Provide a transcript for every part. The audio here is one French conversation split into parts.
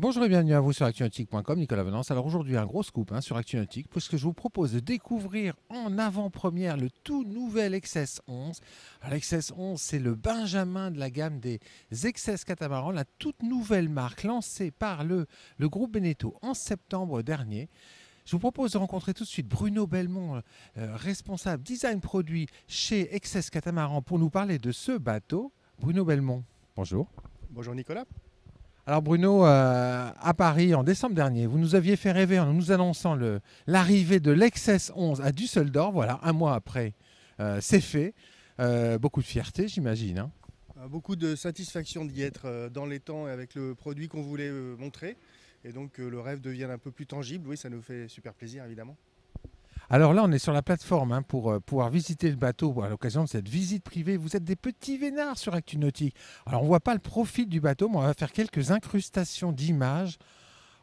Bonjour et bienvenue à vous sur actunautique.com, Nicolas Venance. Alors aujourd'hui, un gros scoop sur Actunautique, puisque je vous propose de découvrir en avant-première le tout nouvel XS11. Alors l'XS11, c'est le Benjamin de la gamme des XS catamarans, la toute nouvelle marque lancée par le groupe Beneteau en septembre dernier. Je vous propose de rencontrer tout de suite Bruno Belmont, responsable design produit chez XS Catamaran, pour nous parler de ce bateau. Bruno Belmont, bonjour. Bonjour Nicolas. Alors Bruno, à Paris en décembre dernier, vous nous aviez fait rêver en nous annonçant l'arrivée de l'XS 11 à Düsseldorf. Voilà, un mois après, c'est fait. Beaucoup de fierté, j'imagine, hein. Beaucoup de satisfaction d'y être dans les temps et avec le produit qu'on voulait montrer. Et donc le rêve devienne un peu plus tangible. Oui, ça nous fait super plaisir évidemment. Alors là, on est sur la plateforme pour pouvoir visiter le bateau à l'occasion de cette visite privée. Vous êtes des petits vénards sur Actu Nautique. Alors on ne voit pas le profil du bateau, mais on va faire quelques incrustations d'images.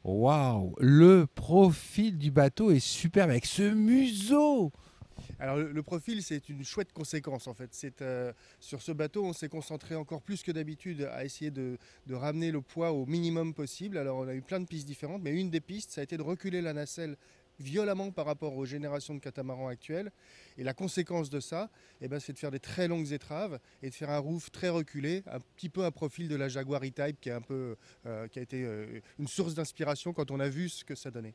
Waouh, le profil du bateau est superbe avec ce museau. Alors le profil, c'est une chouette conséquence en fait. Sur ce bateau, on s'est concentré encore plus que d'habitude à essayer de ramener le poids au minimum possible. Alors on a eu plein de pistes différentes, mais une des pistes, ça a été de reculer la nacelle violemment par rapport aux générations de catamarans actuelles. Et la conséquence de ça, c'est de faire des très longues étraves et de faire un roof très reculé, un petit peu un profil de la Jaguar E-Type qui a été une source d'inspiration quand on a vu ce que ça donnait.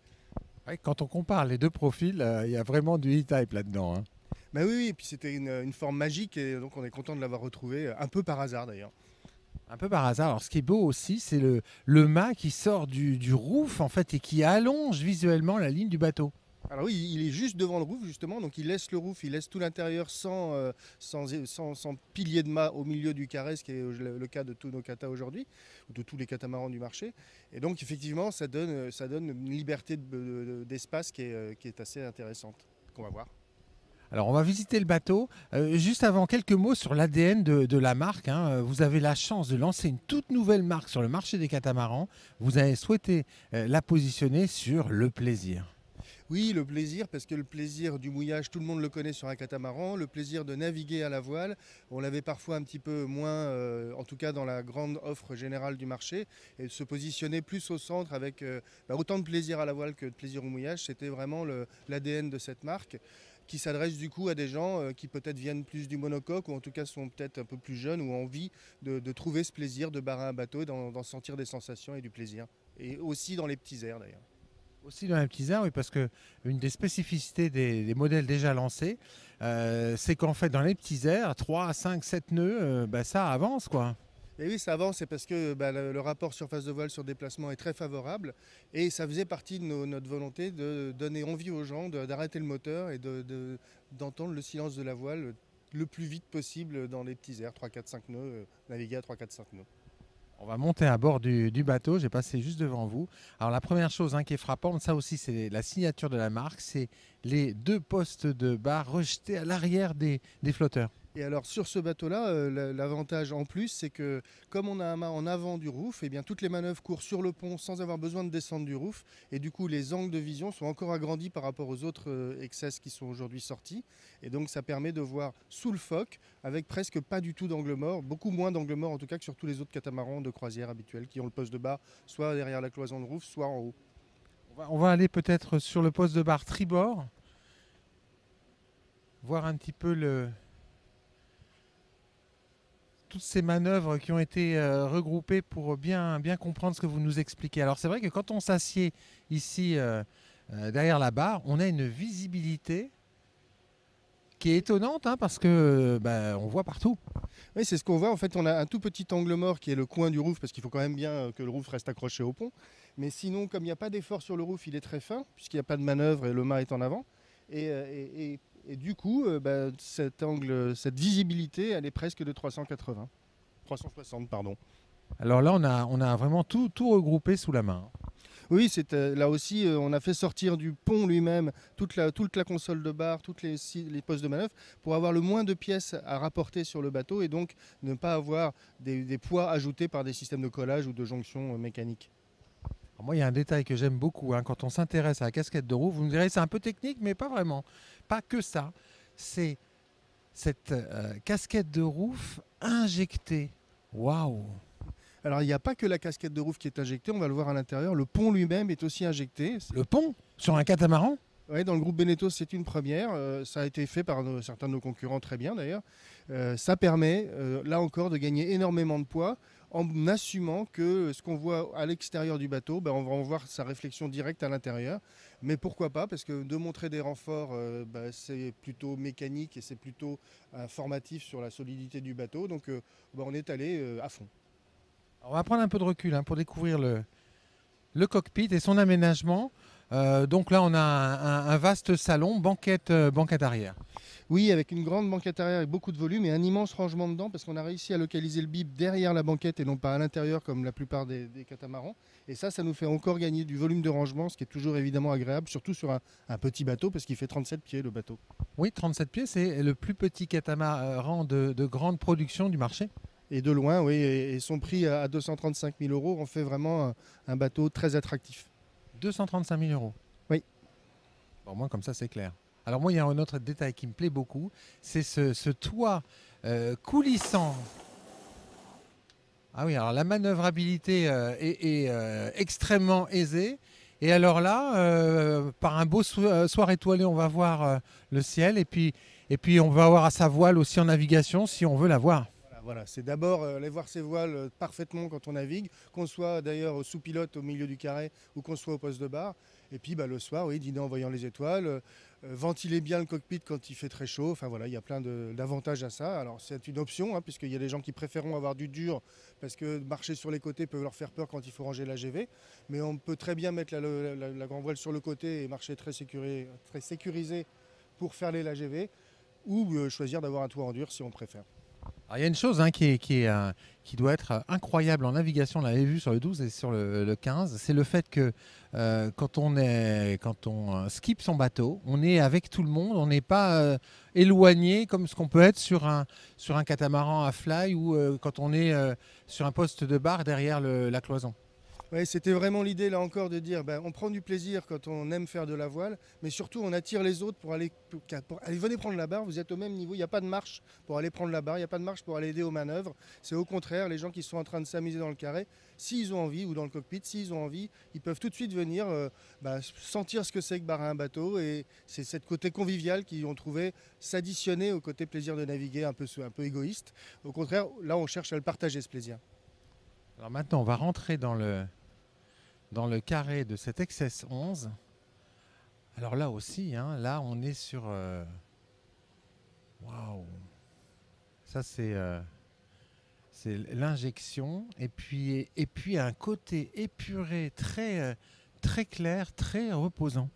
Ouais, quand on compare les deux profils, il y a vraiment du E-Type là-dedans, hein. Bah oui, oui, et puis c'était une forme magique et donc on est content de l'avoir retrouvé, un peu par hasard d'ailleurs. Un peu par hasard. Alors, ce qui est beau aussi, c'est le mât qui sort du roof en fait et qui allonge visuellement la ligne du bateau. Alors oui, il est juste devant le roof justement, donc il laisse le roof, il laisse tout l'intérieur sans pilier de mât au milieu du carré, ce qui est le cas de tous nos katas aujourd'hui, ou de tous les catamarans du marché. Et donc effectivement, ça donne une liberté d'espace qui est assez intéressante, qu'on va voir. Alors, on va visiter le bateau. Juste avant, quelques mots sur l'ADN de la marque, hein. Vous avez la chance de lancer une toute nouvelle marque sur le marché des catamarans. Vous avez souhaité la positionner sur le plaisir. Oui, le plaisir, parce que le plaisir du mouillage, tout le monde le connaît sur un catamaran. Le plaisir de naviguer à la voile, on l'avait parfois un petit peu moins, en tout cas dans la grande offre générale du marché. Et de se positionner plus au centre avec autant de plaisir à la voile que de plaisir au mouillage, c'était vraiment l'ADN de cette marque qui s'adresse du coup à des gens qui peut-être viennent plus du monocoque ou en tout cas sont peut-être un peu plus jeunes ou ont envie de trouver ce plaisir de barrer un bateau, d'en sentir des sensations et du plaisir. Et aussi dans les petits airs d'ailleurs. Aussi dans les petits airs, oui, parce que une des spécificités des modèles déjà lancés, c'est qu'en fait, dans les petits airs, 3, 5, 7 nœuds, ça avance, quoi. Et oui, ça avance, c'est parce que le rapport surface de voile sur déplacement est très favorable. Et ça faisait partie de notre volonté de donner envie aux gens d'arrêter le moteur et d'entendre le silence de la voile le plus vite possible dans les petits airs, 3, 4, 5 nœuds, naviguer à 3, 4, 5 nœuds. On va monter à bord du bateau, j'ai passé juste devant vous. Alors la première chose qui est frappante, ça aussi c'est la signature de la marque, c'est les deux postes de barre rejetés à l'arrière des flotteurs. Et alors sur ce bateau-là, l'avantage en plus, c'est que comme on a un mât en avant du roof, eh bien, toutes les manœuvres courent sur le pont sans avoir besoin de descendre du roof. Et du coup, les angles de vision sont encore agrandis par rapport aux autres XS qui sont aujourd'hui sortis. Et donc ça permet de voir sous le foc avec presque pas du tout d'angle mort, beaucoup moins d'angle mort en tout cas que sur tous les autres catamarans de croisière habituels qui ont le poste de barre soit derrière la cloison de roof, soit en haut. On va aller peut-être sur le poste de barre tribord, voir un petit peu toutes ces manœuvres qui ont été regroupées pour bien comprendre ce que vous nous expliquez. Alors c'est vrai que quand on s'assied ici derrière la barre, on a une visibilité qui est étonnante parce que on voit partout. Oui, c'est ce qu'on voit. En fait, on a un tout petit angle mort qui est le coin du roof parce qu'il faut quand même bien que le roof reste accroché au pont. Mais sinon, comme il n'y a pas d'effort sur le roof, il est très fin puisqu'il n'y a pas de manœuvre et le mât est en avant. Et du coup, cet angle, cette visibilité, elle est presque de 380. 360, pardon. Alors là, on a vraiment tout regroupé sous la main. Oui, là aussi, on a fait sortir du pont lui-même toute la console de barre, toutes les postes de manœuvre, pour avoir le moins de pièces à rapporter sur le bateau et donc ne pas avoir des poids ajoutés par des systèmes de collage ou de jonction mécanique. Alors moi, il y a un détail que j'aime beaucoup quand on s'intéresse à la casquette de roue. Vous me direz, c'est un peu technique, mais pas vraiment. Pas que ça. C'est cette casquette de roof injectée. Waouh! Alors il n'y a pas que la casquette de roof qui est injectée, on va le voir à l'intérieur. Le pont lui-même est aussi injecté. Le pont sur un catamaran? Ouais, dans le groupe Beneteau, c'est une première. Ça a été fait par certains de nos concurrents très bien d'ailleurs. Ça permet, là encore, de gagner énormément de poids en assumant que ce qu'on voit à l'extérieur du bateau, ben, on va en voir sa réflexion directe à l'intérieur. Mais pourquoi pas? Parce que de montrer des renforts, ben, c'est plutôt mécanique et c'est plutôt informatif sur la solidité du bateau. Donc ben, on est allé à fond. On va prendre un peu de recul pour découvrir le cockpit et son aménagement. Donc là, on a un vaste salon, banquette arrière. Oui, avec une grande banquette arrière et beaucoup de volume et un immense rangement dedans parce qu'on a réussi à localiser le bib derrière la banquette et non pas à l'intérieur comme la plupart des catamarans. Et ça nous fait encore gagner du volume de rangement, ce qui est toujours évidemment agréable, surtout sur un petit bateau parce qu'il fait 37 pieds le bateau. Oui, 37 pieds, c'est le plus petit catamaran de grande production du marché. Et de loin, oui, et son prix à 235 000 euros en fait vraiment un bateau très attractif. 235 000 euros. Oui. Bon, au moins, comme ça, c'est clair. Alors moi, il y a un autre détail qui me plaît beaucoup, c'est ce toit coulissant. Ah oui, alors la manœuvrabilité est extrêmement aisée. Et alors là, par un beau soir étoilé, on va voir le ciel et puis on va avoir à sa voile aussi en navigation si on veut la voir. Voilà, c'est d'abord aller voir ses voiles parfaitement quand on navigue, qu'on soit d'ailleurs sous pilote au milieu du carré ou qu'on soit au poste de bar. Et puis le soir, oui, dîner en voyant les étoiles, ventiler bien le cockpit quand il fait très chaud. Enfin voilà, il y a plein d'avantages à ça. Alors c'est une option, puisqu'il y a des gens qui préféreront avoir du dur parce que marcher sur les côtés peut leur faire peur quand il faut ranger la GV. Mais on peut très bien mettre la grand voile sur le côté et marcher très sécurisé pour faire les LGV ou choisir d'avoir un toit en dur si on préfère. Alors, il y a une chose qui doit être incroyable en navigation, on l'avait vu sur le 12 et sur le 15, c'est le fait que quand on skip son bateau, on est avec tout le monde, on n'est pas éloigné comme ce qu'on peut être sur un catamaran à fly ou quand on est sur un poste de bar derrière la cloison. Oui, c'était vraiment l'idée là encore de dire on prend du plaisir quand on aime faire de la voile, mais surtout on attire les autres pour aller venez prendre la barre, vous êtes au même niveau, il n'y a pas de marche pour aller prendre la barre, il n'y a pas de marche pour aller aider aux manœuvres. C'est au contraire, les gens qui sont en train de s'amuser dans le carré, s'ils ont envie, ou dans le cockpit, s'ils ont envie, ils peuvent tout de suite venir sentir ce que c'est que barrer un bateau, et c'est ce côté convivial qu'ils ont trouvé s'additionner au côté plaisir de naviguer un peu égoïste. Au contraire, là on cherche à le partager ce plaisir. Alors maintenant, on va rentrer dans le carré de cet XS 11. Alors là aussi, là on est sur... Waouh! Ça c'est l'injection et puis un côté épuré, très clair, très reposant.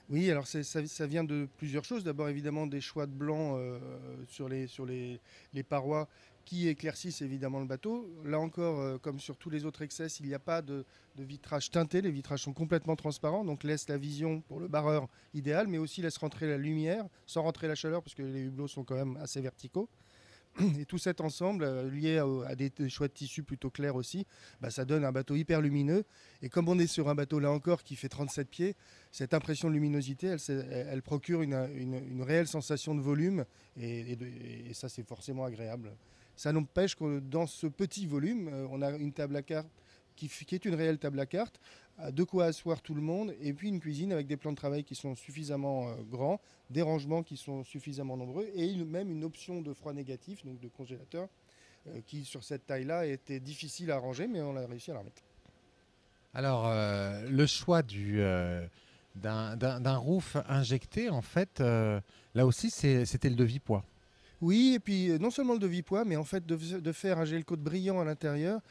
Oui, alors ça vient de plusieurs choses. D'abord, évidemment, des choix de blanc sur les parois qui éclaircissent évidemment le bateau. Là encore, comme sur tous les autres XS, il n'y a pas de vitrage teinté. Les vitrages sont complètement transparents, donc laisse la vision pour le barreur idéale, mais aussi laisse rentrer la lumière sans rentrer la chaleur, parce que les hublots sont quand même assez verticaux. Et tout cet ensemble, lié à des choix de tissus plutôt clairs aussi, ça donne un bateau hyper lumineux. Et comme on est sur un bateau là encore qui fait 37 pieds, cette impression de luminosité, elle procure une réelle sensation de volume. Et ça, c'est forcément agréable. Ça n'empêche que dans ce petit volume, on a une table à cartes qui est une réelle table à cartes, de quoi asseoir tout le monde, et puis une cuisine avec des plans de travail qui sont suffisamment grands, des rangements qui sont suffisamment nombreux, et même une option de froid négatif, donc de congélateur, qui sur cette taille-là était difficile à ranger, mais on a réussi à la remettre. Alors, le choix d'un roof injecté, en fait, là aussi, c'était le devis-poids. Oui, et puis non seulement le devis-poids, mais en fait de faire un gel coat brillant à l'intérieur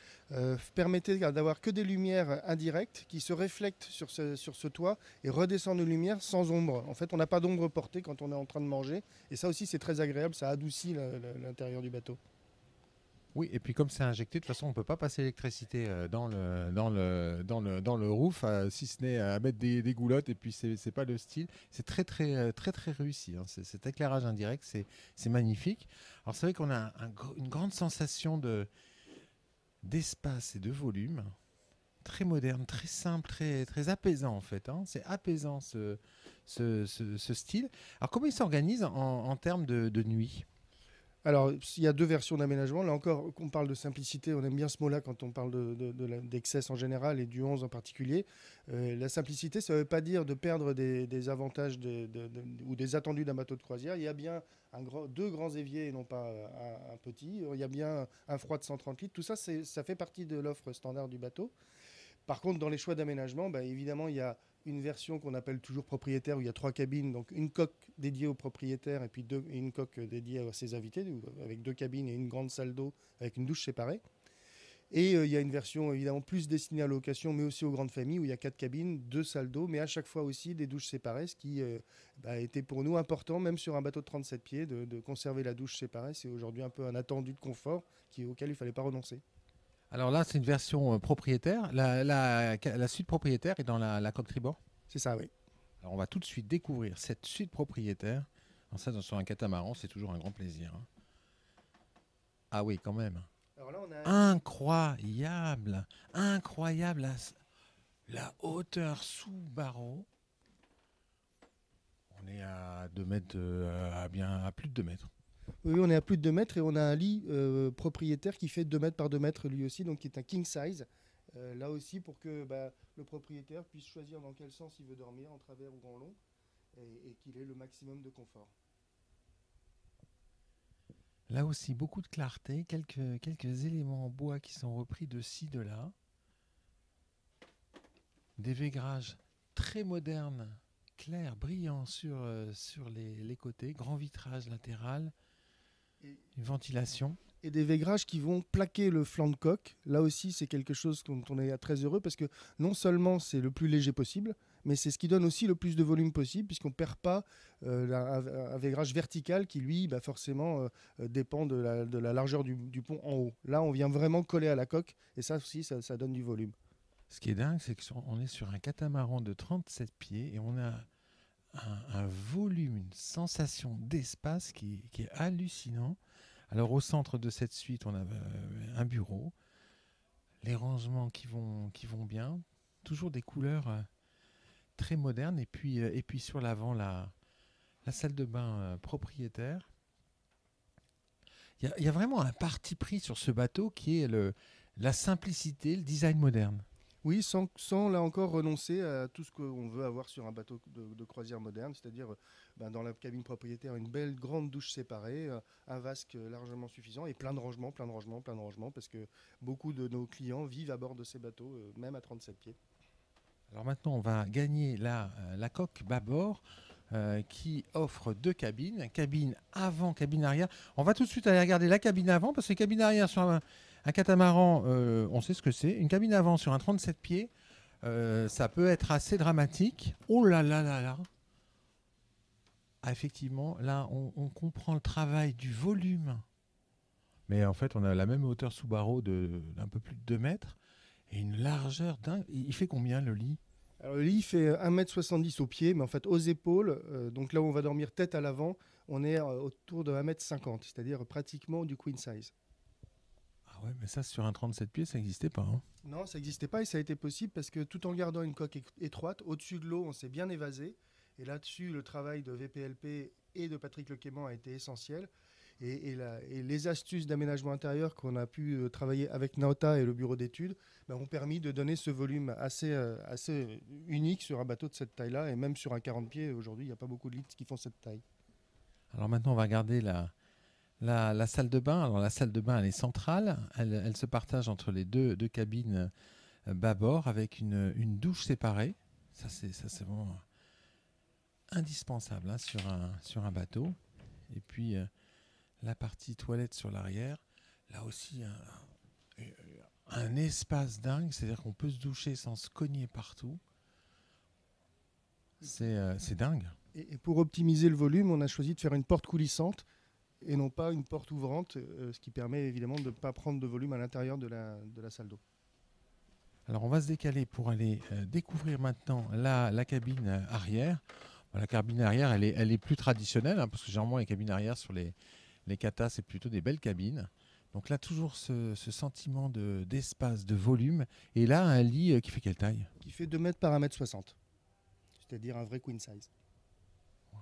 permettait d'avoir que des lumières indirectes qui se reflètent sur ce toit et redescendent une lumière sans ombre. En fait, on n'a pas d'ombre portée quand on est en train de manger, et ça aussi c'est très agréable, ça adoucit l'intérieur du bateau. Oui, et puis comme c'est injecté, de toute façon, on ne peut pas passer l'électricité dans le roof, si ce n'est à mettre des goulottes, et puis c'est pas le style. C'est très réussi. Cet éclairage indirect, c'est magnifique. Alors c'est vrai qu'on a une grande sensation d'espace et de volume, très moderne, très simple, très apaisant en fait. C'est apaisant ce style. Alors comment il s'organise en termes de nuit ? Alors, il y a deux versions d'aménagement. Là encore, on parle de simplicité. On aime bien ce mot-là quand on parle d'Excess en général et du 11 en particulier. La simplicité, ça ne veut pas dire de perdre des avantages ou des attendus d'un bateau de croisière. Il y a bien deux grands éviers et non pas un petit. Il y a bien un froid de 130 litres. Tout ça, ça fait partie de l'offre standard du bateau. Par contre, dans les choix d'aménagement, bah, évidemment, il y a une version qu'on appelle toujours propriétaire où il y a 3 cabines, donc une coque dédiée au propriétaire et puis une coque dédiée à ses invités, avec 2 cabines et une grande salle d'eau avec une douche séparée. Et il y a une version évidemment plus destinée à la location, mais aussi aux grandes familles où il y a 4 cabines, 2 salles d'eau, mais à chaque fois aussi des douches séparées, ce qui était pour nous important, même sur un bateau de 37 pieds, de conserver la douche séparée. C'est aujourd'hui un peu un attendu de confort auquel il ne fallait pas renoncer. Alors là, c'est une version propriétaire. La suite propriétaire est dans la coque tribord. C'est ça, oui. Alors on va tout de suite découvrir cette suite propriétaire. Alors ça, sur un catamaran, c'est toujours un grand plaisir, hein. Ah oui, quand même. Alors là, on a Incroyable, incroyable la hauteur sous barreau. On est à 2 mètres, à plus de 2 mètres. Oui, on est à plus de 2 mètres et on a un lit propriétaire qui fait 2 mètres par 2 mètres lui aussi, donc qui est un king size. Là aussi pour que le propriétaire puisse choisir dans quel sens il veut dormir, en travers ou en long, et qu'il ait le maximum de confort. Là aussi, beaucoup de clarté, quelques éléments en bois qui sont repris de ci, de là. Des vaigrages très modernes, clairs, brillants sur les côtés, grand vitrage latéral, une ventilation. Et des vaigrages qui vont plaquer le flanc de coque. Là aussi, c'est quelque chose dont on est très heureux parce que non seulement c'est le plus léger possible, mais c'est ce qui donne aussi le plus de volume possible puisqu'on ne perd pas un vaigrage vertical qui, lui, forcément, dépend de la largeur du pont en haut. Là, on vient vraiment coller à la coque et ça aussi, ça donne du volume. Ce qui est dingue, c'est qu'on est sur un catamaran de 37 pieds et on a un volume, une sensation d'espace qui est hallucinant. Alors au centre de cette suite, on a un bureau, les rangements qui vont bien, toujours des couleurs très modernes, et puis sur l'avant, la salle de bain propriétaire. Il y a vraiment un parti pris sur ce bateau qui est la simplicité, le design moderne. Oui, sans là encore renoncer à tout ce qu'on veut avoir sur un bateau de croisière moderne, c'est-à-dire dans la cabine propriétaire une belle grande douche séparée, un vasque largement suffisant et plein de rangements, parce que beaucoup de nos clients vivent à bord de ces bateaux, même à 37 pieds. Alors maintenant, on va gagner la coque bâbord qui offre 2 cabines, cabine avant, cabine arrière. On va tout de suite aller regarder la cabine avant, parce que cabine arrière sur un catamaran, on sait ce que c'est. Une cabine avant sur un 37 pieds, ça peut être assez dramatique. Oh là là là là. Ah, effectivement, là, on comprend le travail du volume. Mais en fait, on a la même hauteur sous barreau d'un peu plus de 2 mètres et une largeur dingue. Il fait combien le lit? Alors, le lit fait 1,70 m au pied, mais en fait aux épaules, donc là où on va dormir tête à l'avant, on est autour de 1,50 m, c'est-à-dire pratiquement du queen size. Ah ouais, mais ça, sur un 37 pieds, ça n'existait pas, hein. Non, ça n'existait pas et ça a été possible parce que tout en gardant une coque étroite, au-dessus de l'eau, on s'est bien évasé. Et là-dessus, le travail de VPLP et de Patrick Lequément a été essentiel. Et les astuces d'aménagement intérieur qu'on a pu travailler avec Naota et le bureau d'études ont permis de donner ce volume assez unique sur un bateau de cette taille-là. Et même sur un 40 pieds, aujourd'hui, il n'y a pas beaucoup de lits qui font cette taille. Alors maintenant, on va regarder la salle de bain. Alors la salle de bain, elle est centrale. Elle se partage entre les deux cabines bâbord avec une douche séparée. Ça, c'est vraiment indispensable, hein, sur un bateau. Et puis la partie toilette sur l'arrière. Là aussi, un espace dingue. C'est-à-dire qu'on peut se doucher sans se cogner partout. C'est dingue. Et pour optimiser le volume, on a choisi de faire une porte coulissante et non pas une porte ouvrante, ce qui permet évidemment de ne pas prendre de volume à l'intérieur de la salle d'eau. Alors on va se décaler pour aller découvrir maintenant la cabine arrière. La cabine arrière, elle est plus traditionnelle, hein, parce que généralement les cabines arrière sur les katas, c'est plutôt des belles cabines. Donc là, toujours ce sentiment d'espace, de volume. Et là, un lit qui fait quelle taille? Qui fait 2 mètres par 1,60 m, c'est-à-dire un vrai queen size. Wow.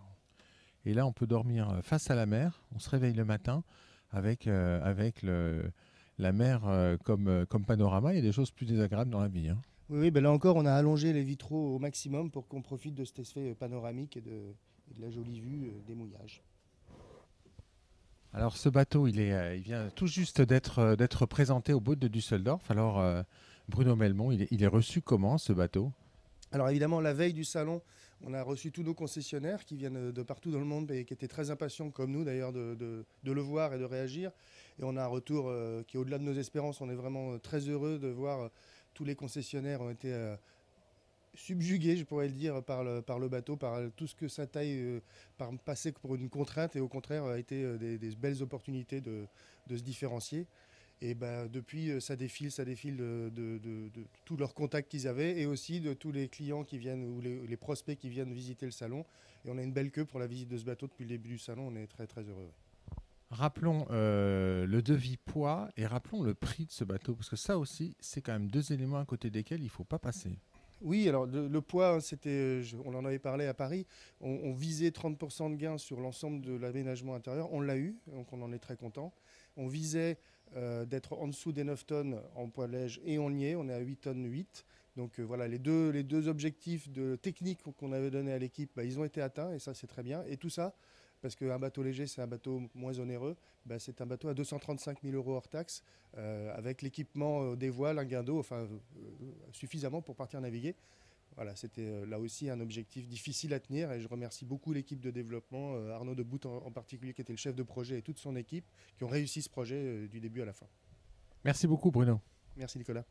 Et là, on peut dormir face à la mer. On se réveille le matin avec la mer comme panorama. Il y a des choses plus désagréables dans la vie, hein. Oui, oui, ben là encore, on a allongé les vitraux au maximum pour qu'on profite de cet effet panoramique et de la jolie vue des mouillages. Alors, ce bateau, il vient tout juste d'être présenté au boat de Düsseldorf. Alors, Bruno Melmont, il est reçu comment, ce bateau? Alors évidemment, la veille du salon, on a reçu tous nos concessionnaires qui viennent de partout dans le monde et qui étaient très impatients, comme nous d'ailleurs, de le voir et de réagir. Et on a un retour qui est au-delà de nos espérances. On est vraiment très heureux de voir tous les concessionnaires ont été subjugués, je pourrais le dire, par le bateau, par tout ce que ça taille, par passer pour une contrainte et au contraire a été des belles opportunités de se différencier. Et ben, depuis, ça défile de tous leurs contacts qu'ils avaient et aussi de tous les clients qui viennent ou les prospects qui viennent visiter le salon. Et on a une belle queue pour la visite de ce bateau depuis le début du salon. On est très très heureux. Rappelons le devis poids et rappelons le prix de ce bateau, parce que ça aussi, c'est quand même deux éléments à côté desquels il ne faut pas passer. Oui, alors le poids, hein, on en avait parlé à Paris, on visait 30% de gain sur l'ensemble de l'aménagement intérieur, on l'a eu, donc on en est très content. On visait d'être en dessous des 9 tonnes en poids léger et on y est, on est à 8 tonnes 8. Donc voilà, les deux objectifs techniques qu'on avait donnés à l'équipe, bah, ils ont été atteints et ça c'est très bien. Et tout ça, parce qu'un bateau léger c'est un bateau moins onéreux, bah, c'est un bateau à 235 000 euros hors taxe, avec l'équipement des voiles, un guindeau, enfin suffisamment pour partir naviguer. Voilà, c'était là aussi un objectif difficile à tenir et je remercie beaucoup l'équipe de développement, Arnaud Debout en particulier qui était le chef de projet et toute son équipe qui ont réussi ce projet du début à la fin. Merci beaucoup, Bruno. Merci Nicolas.